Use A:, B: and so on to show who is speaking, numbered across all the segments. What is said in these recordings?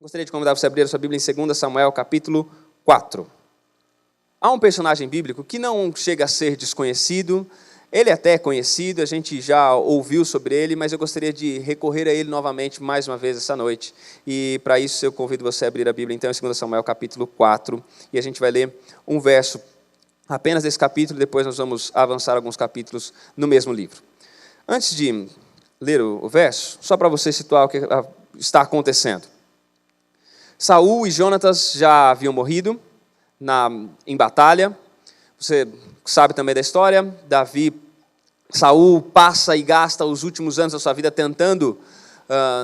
A: Gostaria de convidar você a abrir a sua Bíblia em 2 Samuel, capítulo 4. Há um personagem bíblico que não chega a ser desconhecido, ele até é conhecido, a gente já ouviu sobre ele, mas eu gostaria de recorrer a ele novamente mais uma vez essa noite. E para isso eu convido você a abrir a Bíblia então em 2 Samuel, capítulo 4, e a gente vai ler um verso apenas desse capítulo, depois nós vamos avançar alguns capítulos no mesmo livro. Antes de ler o verso, só para você situar o que está acontecendo. Saul e Jonatas já haviam morrido em batalha. Você sabe também da história. Saul passa e gasta os últimos anos da sua vida tentando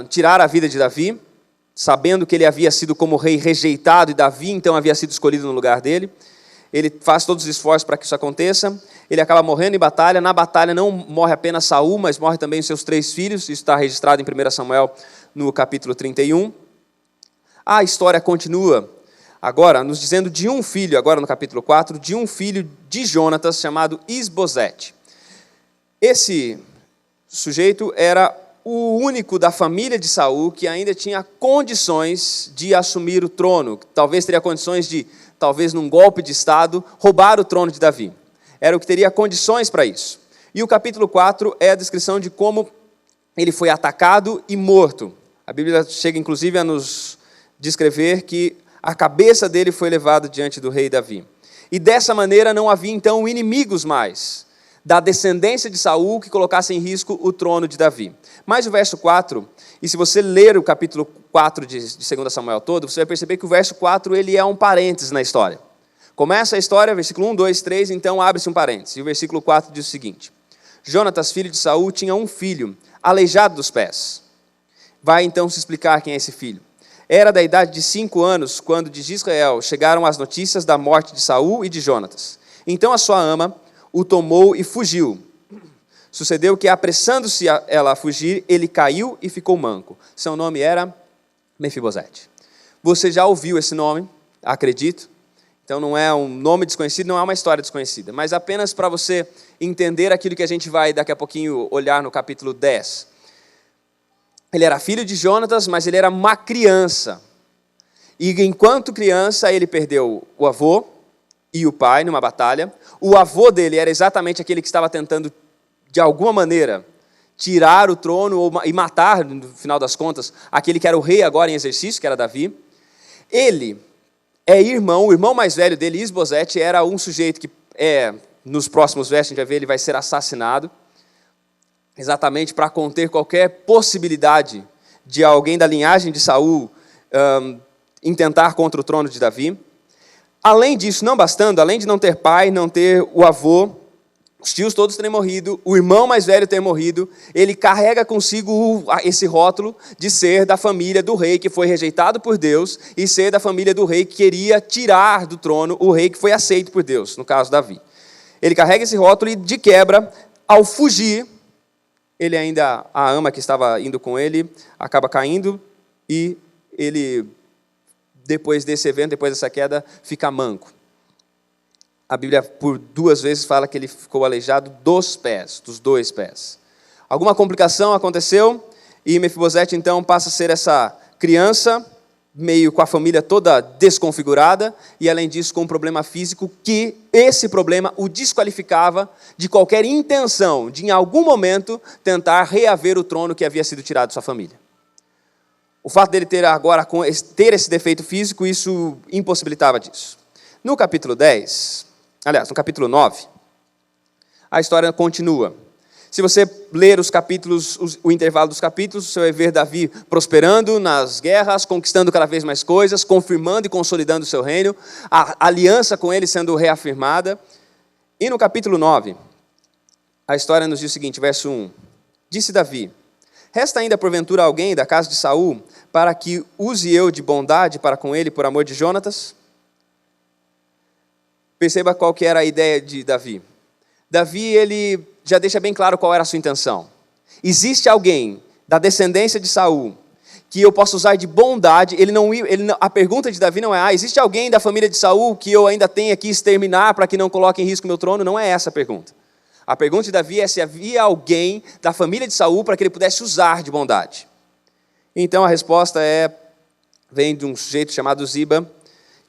A: tirar a vida de Davi, sabendo que ele havia sido como rei rejeitado e Davi então havia sido escolhido no lugar dele. Ele faz todos os esforços para que isso aconteça. Ele acaba morrendo em batalha. Na batalha não morre apenas Saul, mas morre também seus 3 filhos. Isso está registrado em 1 Samuel, no capítulo 31. A história continua agora nos dizendo de um filho, agora no capítulo 4, de um filho de Jonatas chamado Isbosete. Esse sujeito era o único da família de Saul que ainda tinha condições de assumir o trono. Talvez teria condições de, talvez num golpe de estado, roubar o trono de Davi. Era o que teria condições para isso. E o capítulo 4 é a descrição de como ele foi atacado e morto. A Bíblia chega inclusive a nos descrever que a cabeça dele foi levada diante do rei Davi. E dessa maneira não havia então inimigos mais da descendência de Saul que colocassem em risco o trono de Davi. Mas o verso 4, e se você ler o capítulo 4 de 2 Samuel todo, você vai perceber que o verso 4 ele é um parênteses na história. Começa a história, versículo 1, 2, 3, então abre-se um parênteses. E o versículo 4 diz o seguinte: Jonatas, filho de Saul, tinha um filho, aleijado dos pés. Vai então se explicar quem é esse filho. Era da idade de 5 anos, quando de Israel chegaram as notícias da morte de Saul e de Jonatas. Então a sua ama o tomou e fugiu. Sucedeu que, apressando-se ela a fugir, ele caiu e ficou manco. Seu nome era Mefibosete. Você já ouviu esse nome, acredito. Então não é um nome desconhecido, não é uma história desconhecida. Mas apenas para você entender aquilo que a gente vai daqui a pouquinho olhar no capítulo 10. Ele era filho de Jonatas, mas ele era uma criança. E enquanto criança, ele perdeu o avô e o pai numa batalha. O avô dele era exatamente aquele que estava tentando, de alguma maneira, tirar o trono e matar, no final das contas, aquele que era o rei agora em exercício, que era Davi. Ele é o irmão mais velho dele, Isbosete, era um sujeito que, nos próximos versos, a gente vai ver, ele vai ser assassinado. Exatamente para conter qualquer possibilidade de alguém da linhagem de Saul intentar contra o trono de Davi. Além disso, não bastando, além de não ter pai, não ter o avô, os tios todos terem morrido, o irmão mais velho ter morrido, ele carrega consigo esse rótulo de ser da família do rei que foi rejeitado por Deus e ser da família do rei que queria tirar do trono o rei que foi aceito por Deus, no caso Davi. Ele carrega esse rótulo e, de quebra, ao fugir, a ama que estava indo com ele, acaba caindo e ele, depois desse evento, depois dessa queda, fica manco. A Bíblia, por 2 vezes, fala que ele ficou aleijado dos dois pés. Alguma complicação aconteceu e Mefibosete, então, passa a ser essa criança, meio com a família toda desconfigurada, e além disso com um problema físico que esse problema o desqualificava de qualquer intenção de em algum momento tentar reaver o trono que havia sido tirado de sua família. O fato dele ter esse defeito físico, isso impossibilitava disso. No capítulo 9, a história continua. Se você ler os capítulos, o intervalo dos capítulos, você vai ver Davi prosperando nas guerras, conquistando cada vez mais coisas, confirmando e consolidando o seu reino, a aliança com ele sendo reafirmada. E no capítulo 9, a história nos diz o seguinte, verso 1. Disse Davi: resta ainda porventura alguém da casa de Saul, para que use eu de bondade para com ele por amor de Jonatas? Perceba qual que era a ideia de Davi. Davi, ele já deixa bem claro qual era a sua intenção. Existe alguém da descendência de Saul que eu posso usar de bondade. A pergunta de Davi não é: existe alguém da família de Saul que eu ainda tenha que exterminar para que não coloque em risco meu trono? Não é essa a pergunta. A pergunta de Davi é se havia alguém da família de Saul para que ele pudesse usar de bondade. Então a resposta é vem de um sujeito chamado Ziba,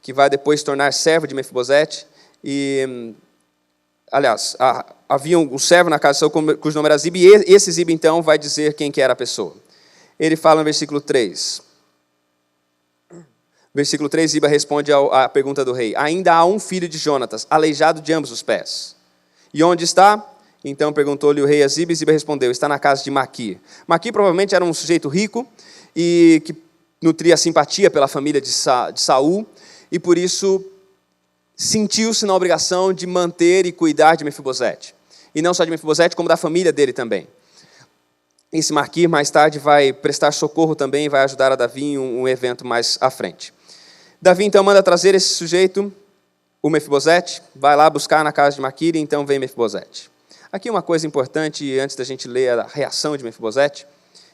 A: que vai depois se tornar servo de Mefibosete. E, aliás, havia um servo na casa de Saul cujo nome era Ziba, e esse Ziba, então, vai dizer quem que era a pessoa. Ele fala no versículo 3. Versículo 3, Ziba responde à pergunta do rei. Ainda há um filho de Jonatas, aleijado de ambos os pés. E onde está? Então perguntou-lhe o rei a Ziba, e Ziba respondeu, está na casa de Maquir. Maquir provavelmente era um sujeito rico, e que nutria simpatia pela família de Saul, e por isso sentiu-se na obrigação de manter e cuidar de Mefibosete. E não só de Mefibosete, como da família dele também. Esse Maquir, mais tarde, vai prestar socorro também e vai ajudar a Davi em um evento mais à frente. Davi, então, manda trazer esse sujeito, o Mefibosete, vai lá buscar na casa de Maquir, e então vem Mefibosete. Aqui uma coisa importante, antes da gente ler a reação de Mefibosete,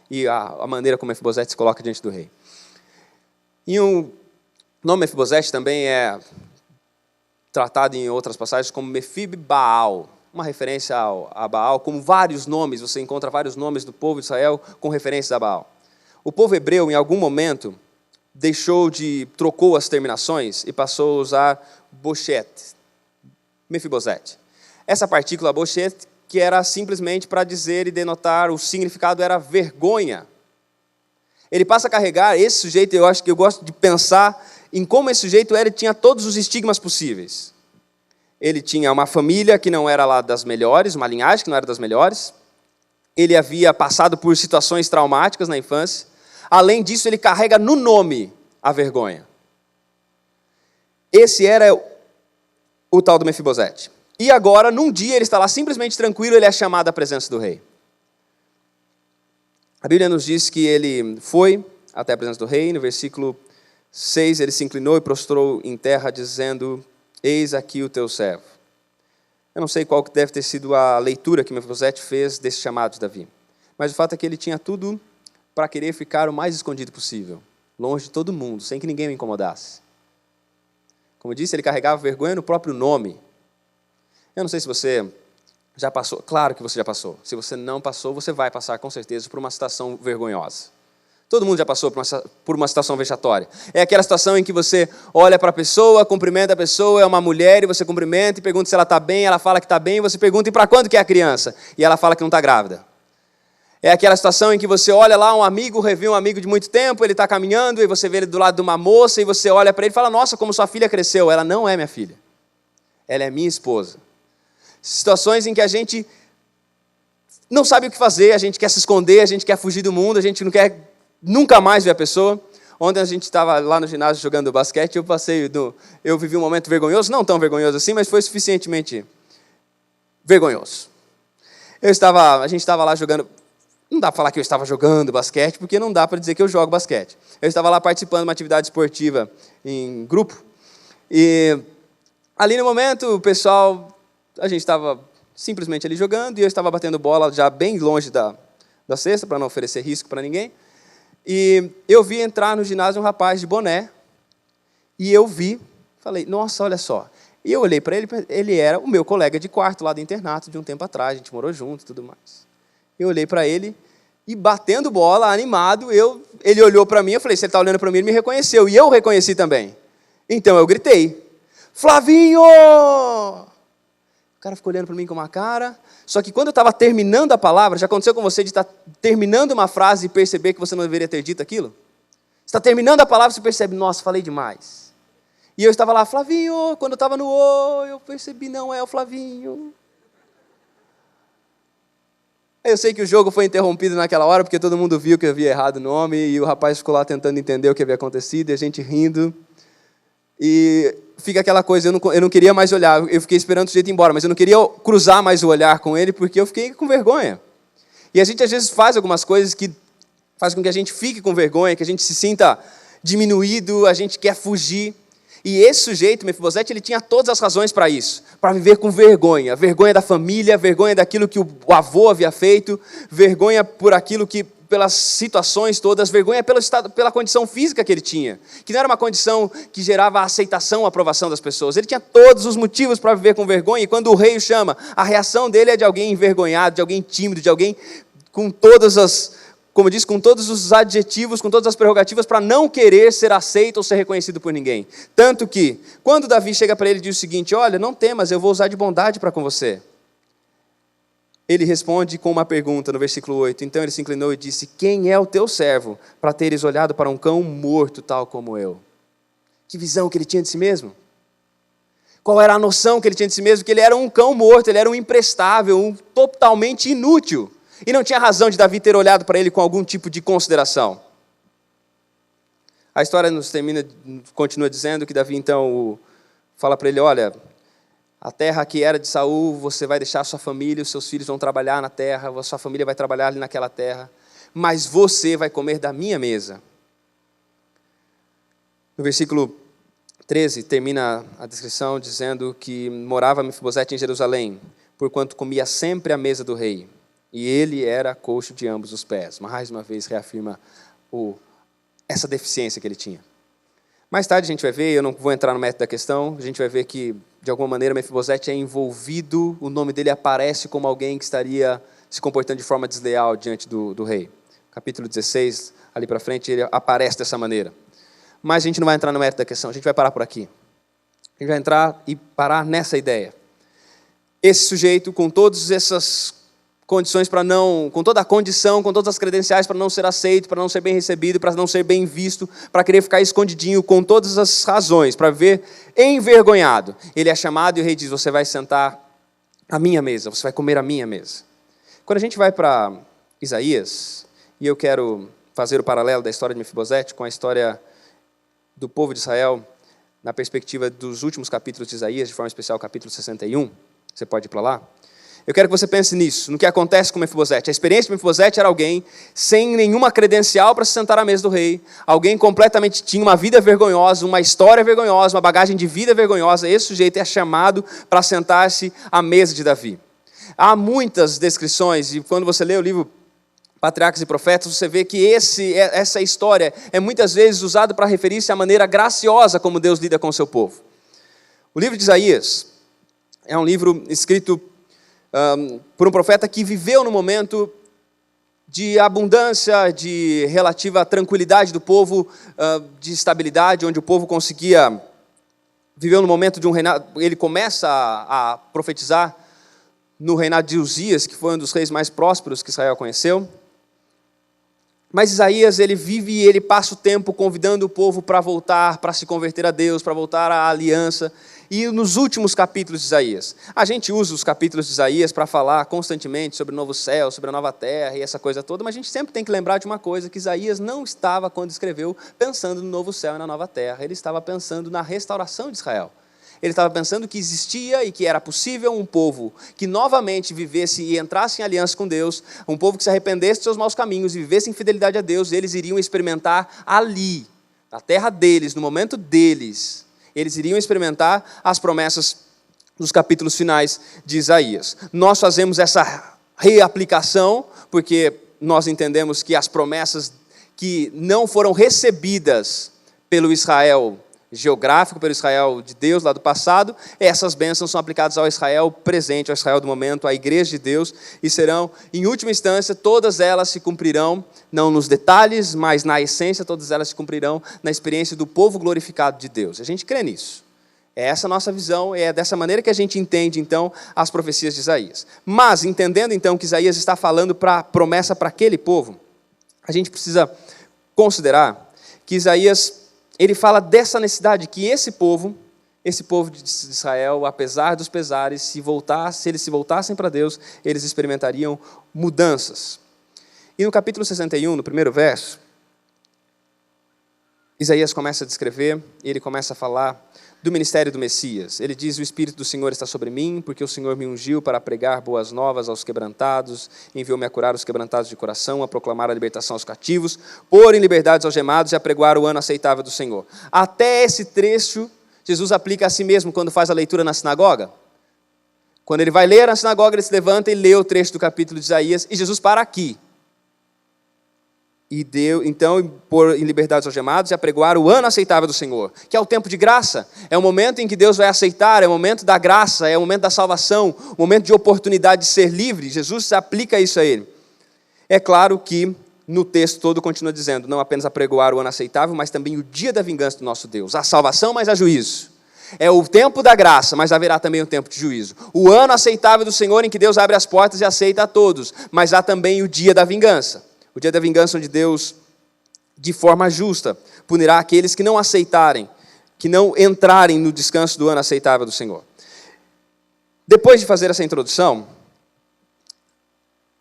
A: e a maneira como Mefibosete se coloca diante do rei. E o nome Mefibosete também é tratado em outras passagens como Mefib-Baal, uma referência a Baal, como vários nomes, você encontra vários nomes do povo de Israel com referências a Baal. O povo hebreu, em algum momento, trocou as terminações e passou a usar Boshet, Mefibosete. Essa partícula Boshet, que era simplesmente para dizer e denotar, o significado era vergonha. Ele passa a carregar esse sujeito, eu gosto de pensar em como esse sujeito era, ele tinha todos os estigmas possíveis. Ele tinha uma família que não era lá das melhores, uma linhagem que não era das melhores. Ele havia passado por situações traumáticas na infância. Além disso, ele carrega no nome a vergonha. Esse era o tal do Mefibosete. E agora, num dia, ele está lá simplesmente tranquilo, ele é chamado à presença do rei. A Bíblia nos diz que ele foi até a presença do rei. No versículo 6, ele se inclinou e prostrou em terra, dizendo, eis aqui o teu servo. Eu não sei qual que deve ter sido a leitura que Mefibosete fez desse chamado de Davi. Mas o fato é que ele tinha tudo para querer ficar o mais escondido possível, longe de todo mundo, sem que ninguém o incomodasse. Como eu disse, ele carregava vergonha no próprio nome. Eu não sei se você já passou, claro que você já passou. Se você não passou, você vai passar com certeza por uma situação vergonhosa. Todo mundo já passou por uma situação vexatória. É aquela situação em que você olha para a pessoa, cumprimenta a pessoa, é uma mulher, e você cumprimenta e pergunta se ela está bem, ela fala que está bem, e você pergunta, e para quando que é a criança? E ela fala que não está grávida. É aquela situação em que você olha lá um amigo, revê um amigo de muito tempo, ele está caminhando, e você vê ele do lado de uma moça, e você olha para ele e fala, nossa, como sua filha cresceu. Ela não é minha filha. Ela é minha esposa. Situações em que a gente não sabe o que fazer, a gente quer se esconder, a gente quer fugir do mundo, a gente não quer nunca mais ver a pessoa. Ontem a gente estava lá no ginásio jogando basquete, eu vivi um momento vergonhoso, não tão vergonhoso assim, mas foi suficientemente vergonhoso. A gente estava lá jogando, não dá para falar que eu estava jogando basquete, porque não dá para dizer que eu jogo basquete. Eu estava lá participando de uma atividade esportiva em grupo, e ali no momento o pessoal, a gente estava simplesmente ali jogando, e eu estava batendo bola já bem longe da cesta, para não oferecer risco para ninguém. E eu vi entrar no ginásio um rapaz de boné, e eu falei, nossa, olha só. E eu olhei para ele, ele era o meu colega de quarto lá do internato, de um tempo atrás, a gente morou junto e tudo mais. Eu olhei para ele, e batendo bola, animado, ele olhou para mim, eu falei, se ele está olhando para mim, ele me reconheceu, e eu o reconheci também. Então eu gritei, Flavinho! O cara ficou olhando para mim com uma cara. Só que quando eu estava terminando a palavra, já aconteceu com você de estar terminando uma frase e perceber que você não deveria ter dito aquilo? Você está terminando a palavra e você percebe, nossa, falei demais. E eu estava lá, Flavinho, quando eu estava no O, eu percebi, não é o Flavinho. Eu sei que o jogo foi interrompido naquela hora, porque todo mundo viu que eu havia errado o nome, e o rapaz ficou lá tentando entender o que havia acontecido, e a gente rindo. E fica aquela coisa, eu não queria mais olhar, eu fiquei esperando o sujeito ir embora, mas eu não queria cruzar mais o olhar com ele, porque eu fiquei com vergonha. E a gente às vezes faz algumas coisas que faz com que a gente fique com vergonha, que a gente se sinta diminuído, a gente quer fugir. E esse sujeito, Mefibosete, ele tinha todas as razões para isso, para viver com vergonha. Vergonha da família, vergonha daquilo que o avô havia feito, vergonha por aquilo que, pelas situações todas, vergonha pela condição física que ele tinha, que não era uma condição que gerava a aceitação, a aprovação das pessoas. Ele tinha todos os motivos para viver com vergonha, e quando o rei o chama, a reação dele é de alguém envergonhado, de alguém tímido, de alguém com todas as como diz, com todos os adjetivos, com todas as prerrogativas para não querer ser aceito ou ser reconhecido por ninguém. Tanto que, quando Davi chega para ele e diz o seguinte: olha, não temas, eu vou usar de bondade para com você. Ele responde com uma pergunta no versículo 8. Então ele se inclinou e disse: quem é o teu servo para teres olhado para um cão morto tal como eu? Que visão que ele tinha de si mesmo? Qual era a noção que ele tinha de si mesmo? Que ele era um cão morto, ele era um imprestável, um totalmente inútil. E não tinha razão de Davi ter olhado para ele com algum tipo de consideração. A história continua dizendo que Davi então fala para ele: olha, a terra que era de Saul, você vai deixar a sua família, os seus filhos vão trabalhar na terra, a sua família vai trabalhar ali naquela terra, mas você vai comer da minha mesa. No versículo 13, termina a descrição dizendo que morava Mefibosete em Jerusalém, porquanto comia sempre à mesa do rei, e ele era coxo de ambos os pés. Mais uma vez reafirma essa deficiência que ele tinha. Mais tarde a gente vai ver, eu não vou entrar no mérito da questão, a gente vai ver que, de alguma maneira, Mefibosete é envolvido, o nome dele aparece como alguém que estaria se comportando de forma desleal diante do rei. Capítulo 16, ali para frente, ele aparece dessa maneira. Mas a gente não vai entrar no mérito da questão, a gente vai parar por aqui. A gente vai entrar e parar nessa ideia. Esse sujeito, com todas essas condições para não, com toda a condição, com todas as credenciais para não ser aceito, para não ser bem recebido, para não ser bem visto, para querer ficar escondidinho, com todas as razões, para ver envergonhado. Ele é chamado e o rei diz: você vai sentar à minha mesa, você vai comer à minha mesa. Quando a gente vai para Isaías, e eu quero fazer o paralelo da história de Mefibosete com a história do povo de Israel, na perspectiva dos últimos capítulos de Isaías, de forma especial o capítulo 61, você pode ir para lá. Eu quero que você pense nisso, no que acontece com Mefibosete. A experiência de Mefibosete era alguém sem nenhuma credencial para se sentar à mesa do rei, alguém completamente, tinha uma vida vergonhosa, uma história vergonhosa, uma bagagem de vida vergonhosa. Esse sujeito é chamado para sentar-se à mesa de Davi. Há muitas descrições, e quando você lê o livro Patriarcas e Profetas, você vê que essa história é muitas vezes usada para referir-se à maneira graciosa como Deus lida com o seu povo. O livro de Isaías é um livro escrito por um profeta que viveu no momento de abundância, de relativa tranquilidade do povo, de estabilidade, onde o povo conseguia, viveu no momento de um reinado. Ele começa a profetizar no reinado de Uzias, que foi um dos reis mais prósperos que Israel conheceu. Mas Isaías, ele vive e ele passa o tempo convidando o povo para voltar, para se converter a Deus, para voltar à aliança. E nos últimos capítulos de Isaías, a gente usa os capítulos de Isaías para falar constantemente sobre o novo céu, sobre a nova terra e essa coisa toda, mas a gente sempre tem que lembrar de uma coisa, que Isaías não estava, quando escreveu, pensando no novo céu e na nova terra. Ele estava pensando na restauração de Israel. Ele estava pensando que existia e que era possível um povo que novamente vivesse e entrasse em aliança com Deus, um povo que se arrependesse de seus maus caminhos e vivesse em fidelidade a Deus. Eles iriam experimentar ali, na terra deles, no momento deles, eles iriam experimentar as promessas dos capítulos finais de Isaías. Nós fazemos essa reaplicação porque nós entendemos que as promessas que não foram recebidas pelo Israel geográfico, pelo Israel de Deus lá do passado, essas bênçãos são aplicadas ao Israel presente, ao Israel do momento, à igreja de Deus, e serão, em última instância, todas elas se cumprirão, não nos detalhes, mas na essência, todas elas se cumprirão na experiência do povo glorificado de Deus. A gente crê nisso. É essa a nossa visão, é dessa maneira que a gente entende, então, as profecias de Isaías. Mas, entendendo, então, que Isaías está falando para a promessa para aquele povo, a gente precisa considerar que Isaías, ele fala dessa necessidade que esse povo de Israel, apesar dos pesares, se eles se voltassem para Deus, eles experimentariam mudanças. E no capítulo 61, no primeiro verso, Isaías começa a descrever, e ele começa a falar do ministério do Messias. Ele diz: o Espírito do Senhor está sobre mim, porque o Senhor me ungiu para pregar boas novas aos quebrantados, enviou-me a curar os quebrantados de coração, a proclamar a libertação aos cativos, pôr em liberdade os algemados e a pregoar o ano aceitável do Senhor. Até esse trecho, Jesus aplica a si mesmo quando faz a leitura na sinagoga. Quando ele vai ler na sinagoga, ele se levanta e lê o trecho do capítulo de Isaías, e Jesus para aqui. E deu, então, pôr em liberdade os algemados e apregoar o ano aceitável do Senhor, que é o tempo de graça, é o momento em que Deus vai aceitar, é o momento da graça, é o momento da salvação, o momento de oportunidade de ser livre. Jesus aplica isso a ele. É claro que no texto todo continua dizendo, não apenas apregoar o ano aceitável, mas também o dia da vingança do nosso Deus. Há salvação, mas há juízo. É o tempo da graça, mas haverá também o tempo de juízo. O ano aceitável do Senhor, em que Deus abre as portas e aceita a todos, mas há também o dia da vingança. O dia da vingança onde Deus, de forma justa, punirá aqueles que não aceitarem, que não entrarem no descanso do ano aceitável do Senhor. Depois de fazer essa introdução,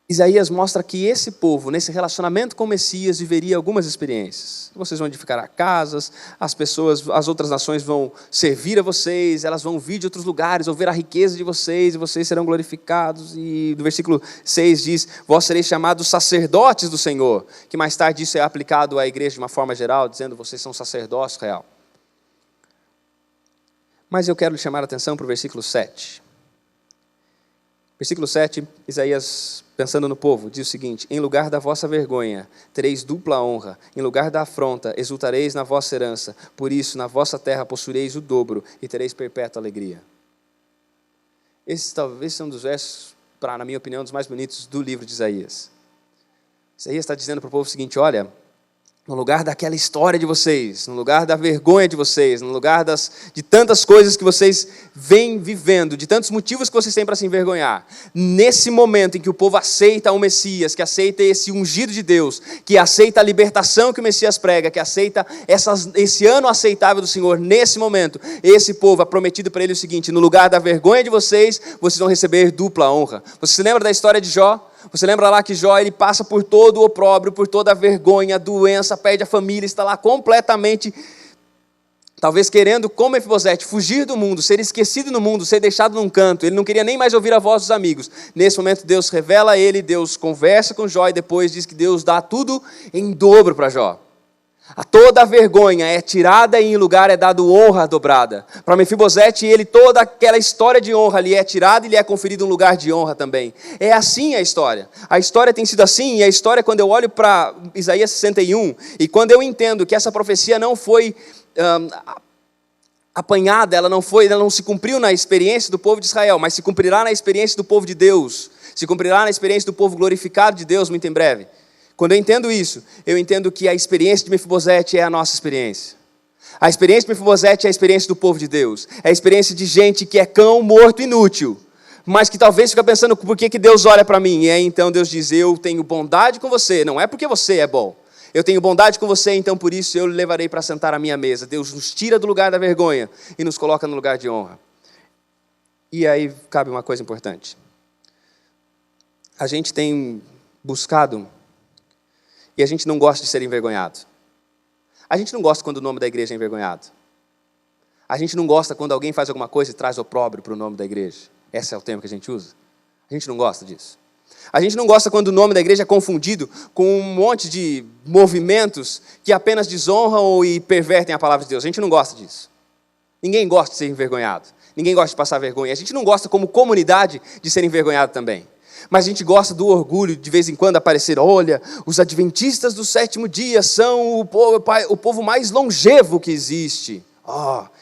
A: Isaías mostra que esse povo, nesse relacionamento com o Messias, viveria algumas experiências. Vocês vão edificar casas, as outras nações vão servir a vocês, elas vão vir de outros lugares, vão ver a riqueza de vocês, e vocês serão glorificados. E no versículo 6 diz, vós sereis chamados sacerdotes do Senhor, que mais tarde isso é aplicado à igreja de uma forma geral, dizendo, vocês são sacerdócio real. Mas eu quero lhe chamar a atenção para o versículo 7. Versículo 7, Isaías, pensando no povo, diz o seguinte, em lugar da vossa vergonha, tereis dupla honra, em lugar da afronta, exultareis na vossa herança, por isso, na vossa terra possuireis o dobro, e tereis perpétua alegria. Esse talvez seja um dos versos, na minha opinião, dos mais bonitos do livro de Isaías. Isaías está dizendo para o povo o seguinte, olha, no lugar daquela história de vocês, no lugar da vergonha de vocês, no lugar de tantas coisas que vocês vêm vivendo, de tantos motivos que vocês têm para se envergonhar, nesse momento em que o povo aceita o Messias, que aceita esse ungido de Deus, que aceita a libertação que o Messias prega, que aceita esse ano aceitável do Senhor, nesse momento, esse povo é prometido para ele o seguinte, no lugar da vergonha de vocês, vocês vão receber dupla honra. Você se lembra da história de Jó? Você lembra lá que Jó, ele passa por todo o opróbrio, por toda a vergonha, a doença, perde a família, está lá completamente, talvez querendo, como Mefibosete, fugir do mundo, ser esquecido no mundo, ser deixado num canto. Ele não queria nem mais ouvir a voz dos amigos. Nesse momento, Deus revela a ele, Deus conversa com Jó e depois diz que Deus dá tudo em dobro para Jó. A toda a vergonha é tirada e em lugar é dado honra dobrada. Para Mefibosete, ele, toda aquela história de honra lhe é tirada e lhe é conferido um lugar de honra também. É assim a história. A história tem sido assim, e a história, quando eu olho para Isaías 61, e quando eu entendo que essa profecia não foi apanhada, ela não se cumpriu na experiência do povo de Israel, mas se cumprirá na experiência do povo de Deus, se cumprirá na experiência do povo glorificado de Deus muito em breve. Quando eu entendo isso, eu entendo que a experiência de Mefibosete é a nossa experiência. A experiência de Mefibosete é a experiência do povo de Deus. É a experiência de gente que é cão morto inútil, mas que talvez fica pensando, por que Deus olha para mim? E aí então Deus diz, eu tenho bondade com você, não é porque você é bom. Eu tenho bondade com você, então por isso eu lhe levarei para sentar à minha mesa. Deus nos tira do lugar da vergonha e nos coloca no lugar de honra. E aí cabe uma coisa importante. A gente tem buscado... E a gente não gosta de ser envergonhado. A gente não gosta quando o nome da igreja é envergonhado. A gente não gosta quando alguém faz alguma coisa e traz opróbrio para o nome da igreja. Esse é o termo que a gente usa. A gente não gosta disso. A gente não gosta quando o nome da igreja é confundido com um monte de movimentos que apenas desonram e pervertem a palavra de Deus. A gente não gosta disso. Ninguém gosta de ser envergonhado. Ninguém gosta de passar vergonha. A gente não gosta como comunidade de ser envergonhado também. Mas a gente gosta do orgulho de vez em quando aparecer, olha, os adventistas do sétimo dia são o povo mais longevo que existe.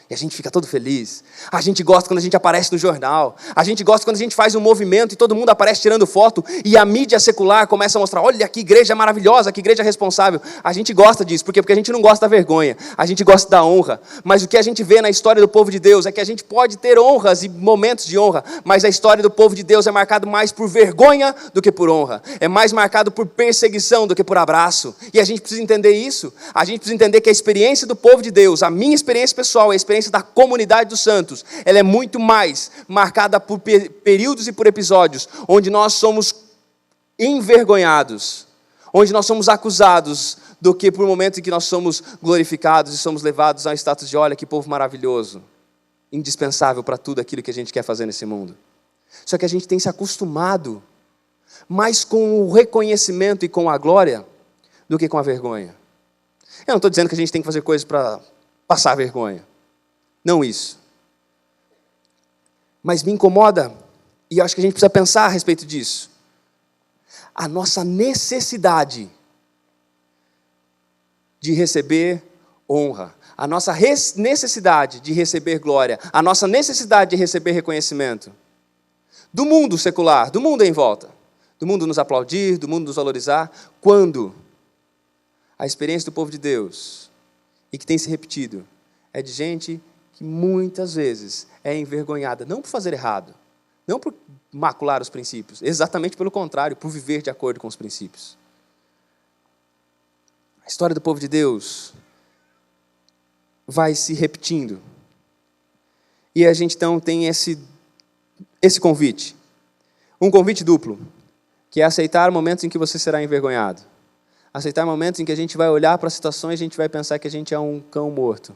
A: E a gente fica todo feliz. A gente gosta quando a gente aparece no jornal. A gente gosta quando a gente faz um movimento e todo mundo aparece tirando foto e a mídia secular começa a mostrar, olha que igreja maravilhosa, que igreja responsável. A gente gosta disso. Por quê? Porque a gente não gosta da vergonha. A gente gosta da honra. Mas o que a gente vê na história do povo de Deus é que a gente pode ter honras e momentos de honra, mas a história do povo de Deus é marcado mais por vergonha do que por honra. É mais marcado por perseguição do que por abraço. E a gente precisa entender isso. A gente precisa entender que a experiência do povo de Deus, a minha experiência pessoal, a experiência da comunidade dos santos, ela é muito mais marcada por períodos e por episódios onde nós somos envergonhados, onde nós somos acusados, do que por momentos em que nós somos glorificados e somos levados ao status de, olha que povo maravilhoso, indispensável para tudo aquilo que a gente quer fazer nesse mundo. Só que a gente tem se acostumado mais com o reconhecimento e com a glória do que com a vergonha. Eu não estou dizendo que a gente tem que fazer coisas para passar vergonha. Não isso. Mas me incomoda, e eu acho que a gente precisa pensar a respeito disso, a nossa necessidade de receber honra, a nossa necessidade de receber glória, a nossa necessidade de receber reconhecimento do mundo secular, do mundo em volta, do mundo nos aplaudir, do mundo nos valorizar, quando A experiência do povo de Deus, e que tem se repetido, é de gente que muitas vezes é envergonhada, não por fazer errado, não por macular os princípios, exatamente pelo contrário, por viver de acordo com os princípios. A história do povo de Deus vai se repetindo. E a gente então tem esse convite. Um convite duplo, que é aceitar momentos em que você será envergonhado. Aceitar momentos em que a gente vai olhar para situações e a gente vai pensar que a gente é um cão morto.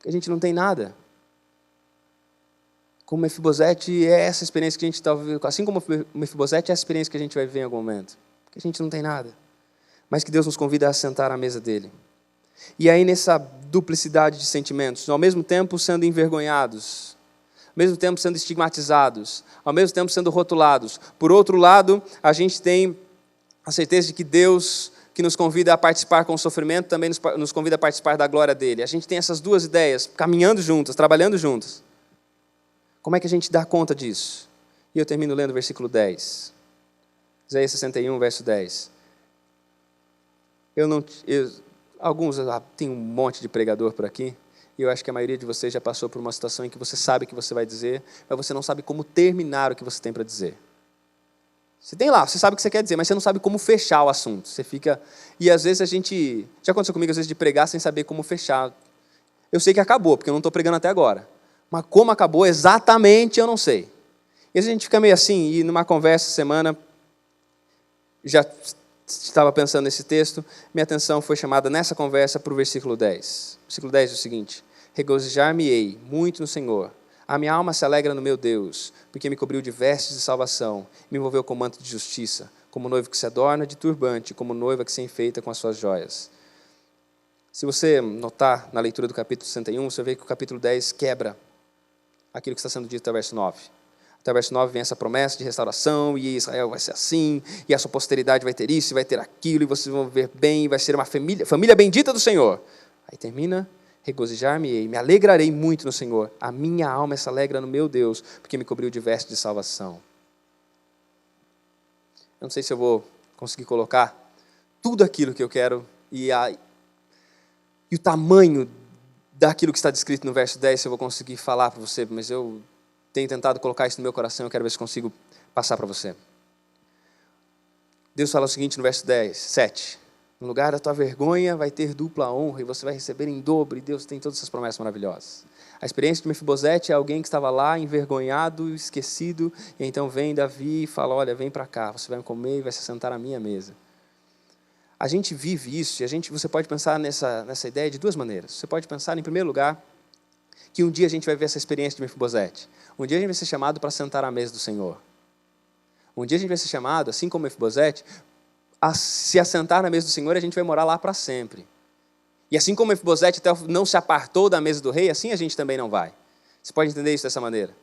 A: Que a gente não tem nada. Como Mefibosete, é essa experiência que a gente está vivendo. Assim como Mefibosete, é essa experiência que a gente vai viver em algum momento. Que a gente não tem nada. Mas que Deus nos convida a sentar à mesa dele. E aí nessa duplicidade de sentimentos, ao mesmo tempo sendo envergonhados, ao mesmo tempo sendo estigmatizados, ao mesmo tempo sendo rotulados. Por outro lado, a gente tem a certeza de que Deus, que nos convida a participar com o sofrimento, também nos convida a participar da glória dele. A gente tem essas duas ideias, caminhando juntas, trabalhando juntas. Como é que a gente dá conta disso? E eu termino lendo o versículo 10. Isaías 61, verso 10. Tem um monte de pregador por aqui, e eu acho que a maioria de vocês já passou por uma situação em que você sabe o que você vai dizer, mas você não sabe como terminar o que você tem para dizer. Você tem lá, você sabe o que você quer dizer, mas você não sabe como fechar o assunto. Você fica... E às vezes já aconteceu comigo, às vezes, de pregar sem saber como fechar. Eu sei que acabou, porque eu não estou pregando até agora. Mas como acabou exatamente, eu não sei. E às vezes a gente fica meio assim, e numa conversa semana, já estava pensando nesse texto, minha atenção foi chamada nessa conversa para o versículo 10. O versículo 10 é o seguinte: regozijar-me-ei muito no Senhor. A minha alma se alegra no meu Deus, porque me cobriu de vestes de salvação, me envolveu com manto de justiça, como noivo que se adorna de turbante, como noiva que se enfeita com as suas joias. Se você notar na leitura do capítulo 61, você vê que o capítulo 10 quebra aquilo que está sendo dito até o verso 9. Até o verso 9 vem essa promessa de restauração, e Israel vai ser assim, e a sua posteridade vai ter isso, e vai ter aquilo, e vocês vão viver bem, e vai ser uma família bendita do Senhor. Aí termina: regozijar-me-ei, me alegrarei muito no Senhor. A minha alma se alegra no meu Deus, porque me cobriu de vestes de salvação. Eu não sei se eu vou conseguir colocar tudo aquilo que eu quero, e o tamanho daquilo que está descrito no verso 10, se eu vou conseguir falar para você, mas eu tenho tentado colocar isso no meu coração, eu quero ver se consigo passar para você. Deus fala o seguinte no verso 7. No lugar da tua vergonha vai ter dupla honra, e você vai receber em dobro, e Deus tem todas essas promessas maravilhosas. A experiência de Mefibosete é alguém que estava lá, envergonhado, esquecido, e então vem Davi e fala: olha, vem para cá, você vai comer e vai se sentar à minha mesa. A gente vive isso, e você pode pensar nessa ideia de duas maneiras. Você pode pensar, em primeiro lugar, que um dia a gente vai ver essa experiência de Mefibosete. Um dia a gente vai ser chamado para sentar à mesa do Senhor. Um dia a gente vai ser chamado, assim como Mefibosete, a se assentar na mesa do Senhor, e a gente vai morar lá para sempre. E assim como Mefibosete não se apartou da mesa do rei, assim a gente também não vai. Você pode entender isso dessa maneira?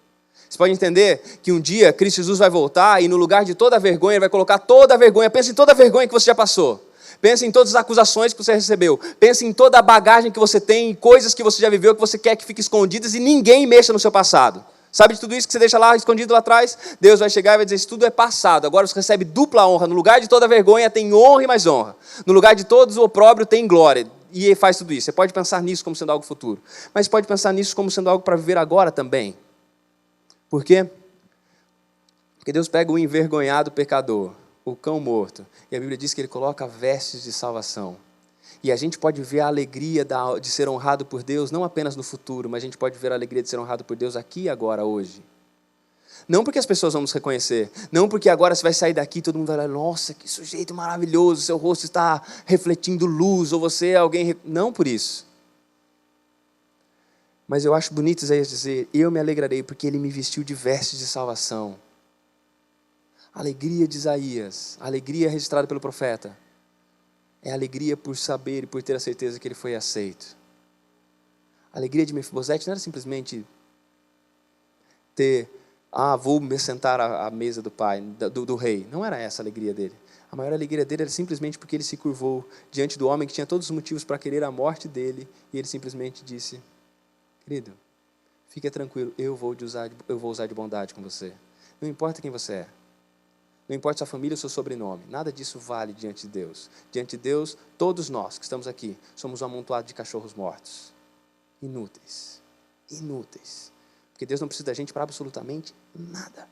A: Você pode entender que um dia Cristo Jesus vai voltar, e no lugar de toda a vergonha, Ele vai colocar toda a vergonha. Pensa em toda a vergonha que você já passou. Pensa em todas as acusações que você recebeu. Pensa em toda a bagagem que você tem, coisas que você já viveu, que você quer que fiquem escondidas, e ninguém mexa no seu passado. Sabe de tudo isso que você deixa lá, escondido lá atrás? Deus vai chegar e vai dizer: isso tudo é passado, agora você recebe dupla honra. No lugar de toda vergonha tem honra e mais honra. No lugar de todos o opróbrio tem glória. E Ele faz tudo isso. Você pode pensar nisso como sendo algo futuro, mas pode pensar nisso como sendo algo para viver agora também. Por quê? Porque Deus pega o envergonhado pecador, o cão morto, e a Bíblia diz que Ele coloca vestes de salvação. E a gente pode ver a alegria de ser honrado por Deus, não apenas no futuro, mas a gente pode ver a alegria de ser honrado por Deus aqui e agora, hoje. Não porque as pessoas vão nos reconhecer, não porque agora você vai sair daqui e todo mundo vai falar: nossa, que sujeito maravilhoso, seu rosto está refletindo luz, ou você é alguém... Não por isso. Mas eu acho bonito Isaías dizer: eu me alegrarei porque Ele me vestiu de vestes de salvação. A alegria de Isaías, a alegria registrada pelo profeta, é a alegria por saber e por ter a certeza que ele foi aceito. A alegria de Mefibosete não era simplesmente vou me sentar à mesa do pai, do rei. Não era essa a alegria dele. A maior alegria dele era simplesmente porque ele se curvou diante do homem que tinha todos os motivos para querer a morte dele, e ele simplesmente disse: querido, fique tranquilo, eu vou usar de bondade com você. Não importa quem você é. Não importa sua família ou seu sobrenome. Nada disso vale diante de Deus. Diante de Deus, todos nós que estamos aqui, somos um amontoado de cachorros mortos. Inúteis. Inúteis. Porque Deus não precisa da gente para absolutamente nada.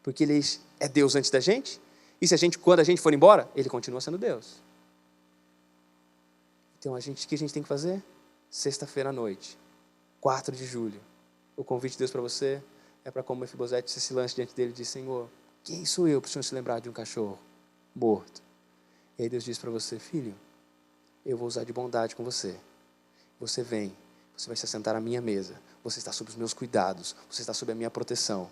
A: Porque Ele é Deus antes da gente. E quando a gente for embora, Ele continua sendo Deus. Então, o que a gente tem que fazer? Sexta-feira à noite, 4 de julho. O convite de Deus para você é para, como Mefibosete, você se lance diante dele e diz: Senhor, quem sou eu para o Senhor se lembrar de um cachorro morto? E aí Deus diz para você: filho, eu vou usar de bondade com você. Você vem, você vai se assentar à minha mesa. Você está sob os meus cuidados, você está sob a minha proteção.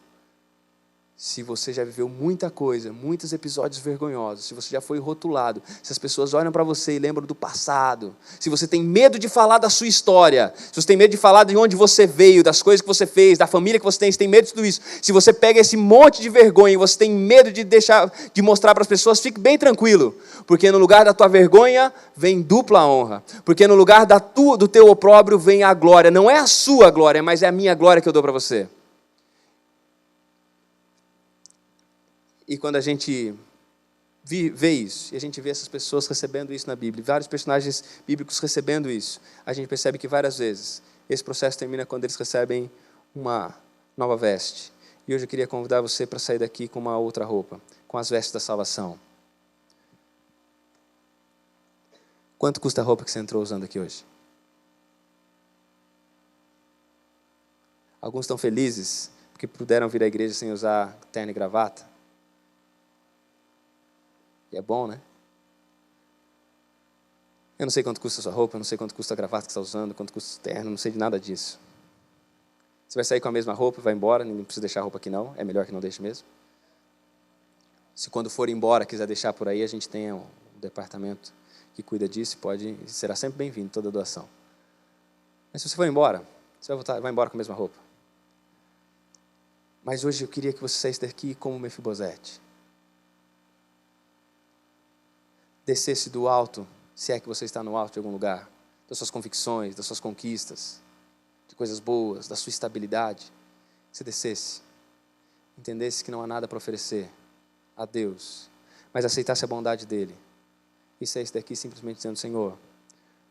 A: Se você já viveu muita coisa, muitos episódios vergonhosos, se você já foi rotulado, se as pessoas olham para você e lembram do passado, se você tem medo de falar da sua história, se você tem medo de falar de onde você veio, das coisas que você fez, da família que você tem medo de tudo isso, se você pega esse monte de vergonha e você tem medo de mostrar para as pessoas, fique bem tranquilo, porque no lugar da tua vergonha vem dupla honra, porque no lugar do teu opróbrio vem a glória. Não é a sua glória, mas é a minha glória que eu dou para você. E quando a gente vê isso, e a gente vê essas pessoas recebendo isso na Bíblia, vários personagens bíblicos recebendo isso, a gente percebe que várias vezes esse processo termina quando eles recebem uma nova veste. E hoje eu queria convidar você para sair daqui com uma outra roupa, com as vestes da salvação. Quanto custa a roupa que você entrou usando aqui hoje? Alguns estão felizes porque puderam vir à igreja sem usar terno e gravata. E é bom, né? Eu não sei quanto custa a sua roupa, eu não sei quanto custa a gravata que você está usando, quanto custa o terno, não sei de nada disso. Você vai sair com a mesma roupa e vai embora, ninguém precisa deixar a roupa aqui não, é melhor que não deixe mesmo. Se quando for embora, quiser deixar por aí, a gente tem um departamento que cuida disso, será sempre bem-vindo toda doação. Mas se você for embora, você vai embora com a mesma roupa. Mas hoje eu queria que você saísse daqui como Mefibosete. Descesse do alto, se é que você está no alto de algum lugar, das suas convicções, das suas conquistas, de coisas boas, da sua estabilidade, você descesse, entendesse que não há nada para oferecer a Deus, mas aceitasse a bondade dEle, e saísse daqui simplesmente dizendo: Senhor,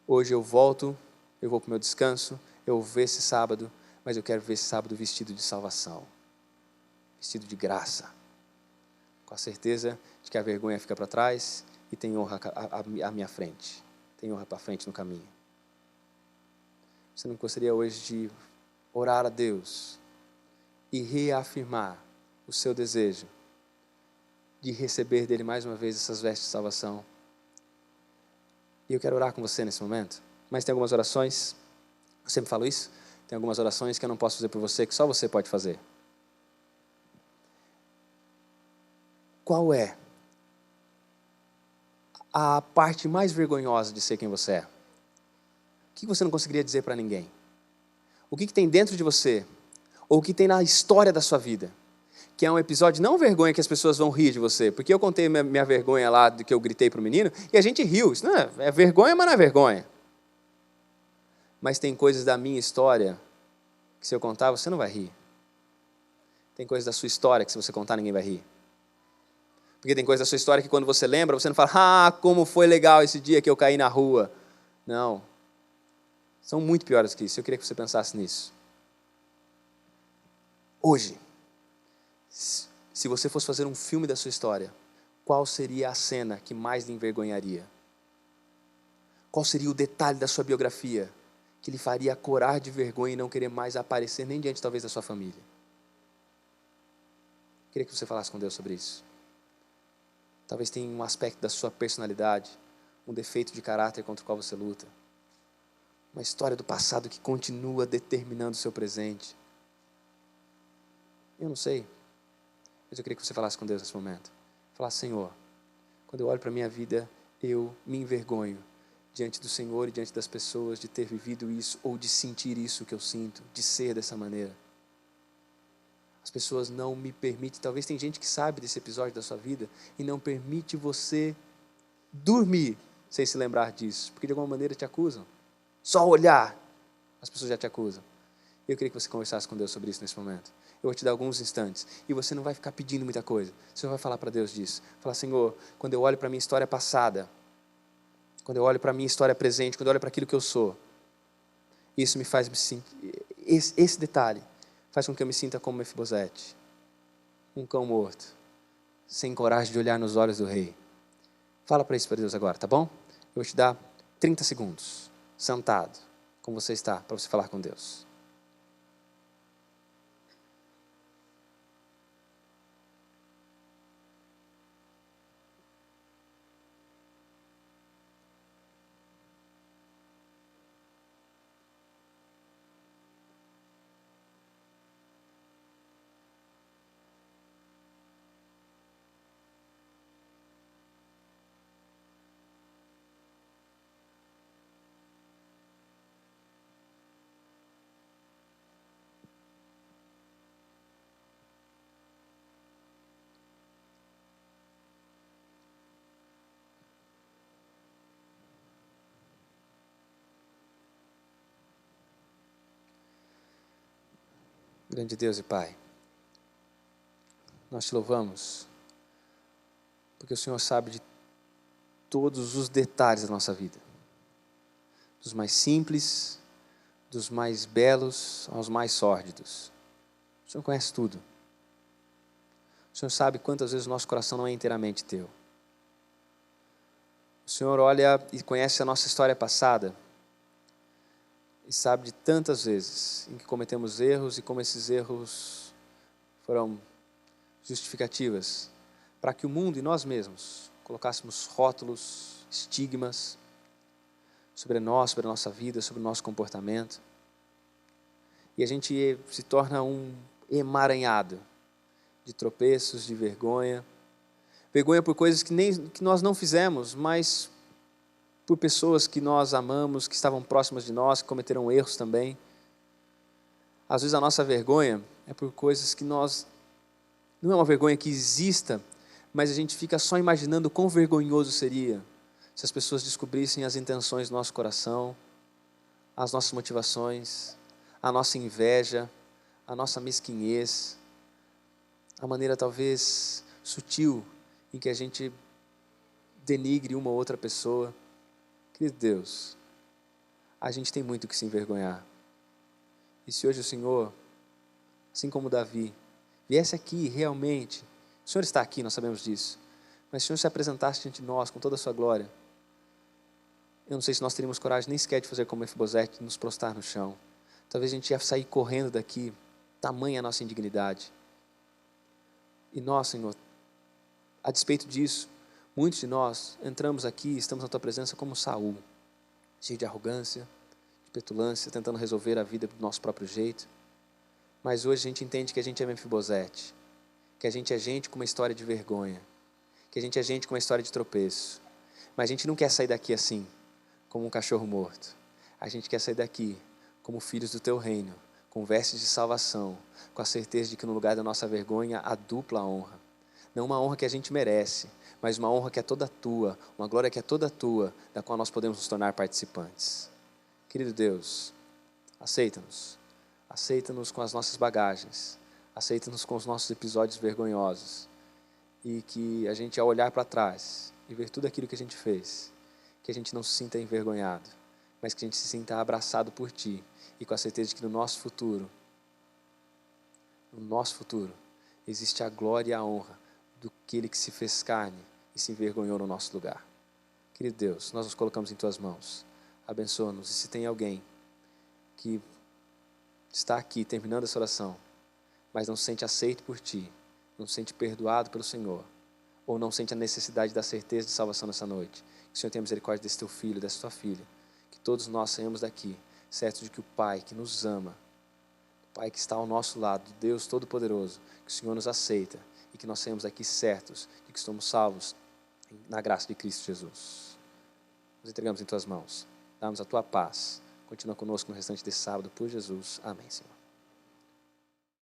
A: hoje eu volto, eu vou para o meu descanso, eu vou ver esse sábado, mas eu quero ver esse sábado vestido de salvação, vestido de graça, com a certeza de que a vergonha fica para trás, e tem honra à minha frente. Tem honra para frente no caminho. Você não gostaria hoje de orar a Deus e reafirmar o seu desejo de receber dEle mais uma vez essas vestes de salvação? E eu quero orar com você nesse momento. Mas tem algumas orações, eu sempre falo isso, tem algumas orações que eu não posso fazer por você, que só você pode fazer. Qual é a parte mais vergonhosa de ser quem você é? O que você não conseguiria dizer para ninguém? O que tem dentro de você? Ou o que tem na história da sua vida? Que é um episódio, não vergonha que as pessoas vão rir de você, porque eu contei minha vergonha lá, do que eu gritei para o menino, e a gente riu. Isso não é vergonha, mas não é vergonha. Mas tem coisas da minha história, que se eu contar, você não vai rir. Tem coisas da sua história, que se você contar, ninguém vai rir. Porque tem coisa da sua história que quando você lembra, você não fala: ah, como foi legal esse dia que eu caí na rua. Não. São muito piores que isso. Eu queria que você pensasse nisso. Hoje, se você fosse fazer um filme da sua história, qual seria a cena que mais lhe envergonharia? Qual seria o detalhe da sua biografia que lhe faria corar de vergonha e não querer mais aparecer nem diante, talvez, da sua família? Eu queria que você falasse com Deus sobre isso. Talvez tenha um aspecto da sua personalidade, um defeito de caráter contra o qual você luta. Uma história do passado que continua determinando o seu presente. Eu não sei, mas eu queria que você falasse com Deus nesse momento. Falasse: Senhor, quando eu olho para a minha vida, eu me envergonho diante do Senhor e diante das pessoas de ter vivido isso ou de sentir isso que eu sinto, de ser dessa maneira. As pessoas não me permitem, talvez tem gente que sabe desse episódio da sua vida e não permite você dormir sem se lembrar disso, porque de alguma maneira te acusam. Só olhar, as pessoas já te acusam. Eu queria que você conversasse com Deus sobre isso nesse momento. Eu vou te dar alguns instantes. E você não vai ficar pedindo muita coisa. Você vai falar para Deus disso. Falar, Senhor, quando eu olho para a minha história passada, quando eu olho para a minha história presente, quando eu olho para aquilo que eu sou, isso me faz me sentir... Esse detalhe faz com que eu me sinta como Mefibosete, um cão morto, sem coragem de olhar nos olhos do rei. Fala para isso para Deus agora, tá bom? Eu vou te dar 30 segundos, sentado, como você está, para você falar com Deus. Grande Deus e Pai, nós te louvamos, porque o Senhor sabe de todos os detalhes da nossa vida, dos mais simples, dos mais belos aos mais sórdidos. O Senhor conhece tudo. O Senhor sabe quantas vezes o nosso coração não é inteiramente teu. O Senhor olha e conhece a nossa história passada e sabe de tantas vezes em que cometemos erros e como esses erros foram justificativas para que o mundo e nós mesmos colocássemos rótulos, estigmas sobre nós, sobre a nossa vida, sobre o nosso comportamento. E a gente se torna um emaranhado de tropeços, de vergonha. Vergonha por coisas que nós não fizemos, mas por pessoas que nós amamos, que estavam próximas de nós, que cometeram erros também. Às vezes a nossa vergonha é por coisas que nós... Não é uma vergonha que exista, mas a gente fica só imaginando quão vergonhoso seria se as pessoas descobrissem as intenções do nosso coração, as nossas motivações, a nossa inveja, a nossa mesquinhez, a maneira talvez sutil em que a gente denigre uma ou outra pessoa. Querido Deus, a gente tem muito que se envergonhar. E se hoje o Senhor, assim como Davi, viesse aqui realmente, o Senhor está aqui, nós sabemos disso, mas se o Senhor se apresentasse diante de nós com toda a sua glória, eu não sei se nós teríamos coragem nem sequer de fazer como Mefibosete, de nos prostrar no chão. Talvez a gente ia sair correndo daqui, tamanha a nossa indignidade. E nós, Senhor, a despeito disso, muitos de nós entramos aqui, estamos na Tua presença como Saul, cheio de arrogância, de petulância, tentando resolver a vida do nosso próprio jeito. Mas hoje a gente entende que a gente é Mefibosete, que a gente é gente com uma história de vergonha, que a gente é gente com uma história de tropeço. Mas a gente não quer sair daqui assim, como um cachorro morto. A gente quer sair daqui como filhos do Teu reino, com vestes de salvação, com a certeza de que no lugar da nossa vergonha há dupla honra. Não uma honra que a gente merece, mas uma honra que é toda Tua, uma glória que é toda Tua, da qual nós podemos nos tornar participantes. Querido Deus, aceita-nos. Aceita-nos com as nossas bagagens, aceita-nos com os nossos episódios vergonhosos, e que a gente, ao olhar para trás e ver tudo aquilo que a gente fez, que a gente não se sinta envergonhado, mas que a gente se sinta abraçado por Ti, e com a certeza de que no nosso futuro, existe a glória e a honra do aquele que se fez carne e se envergonhou no nosso lugar. Querido Deus, nós nos colocamos em Tuas mãos, abençoa-nos, e se tem alguém que está aqui terminando essa oração, mas não se sente aceito por Ti, não se sente perdoado pelo Senhor, ou não sente a necessidade da certeza de salvação nessa noite, que o Senhor tenha misericórdia desse Teu filho, dessa Tua filha, que todos nós saímos daqui, certos de que o Pai que nos ama, o Pai que está ao nosso lado, Deus Todo-Poderoso, que o Senhor nos aceita, e que nós saímos daqui certos de que estamos salvos na graça de Cristo Jesus. Nos entregamos em Tuas mãos, dá-nos a Tua paz. Continua conosco no restante desse sábado, por Jesus. Amém, Senhor.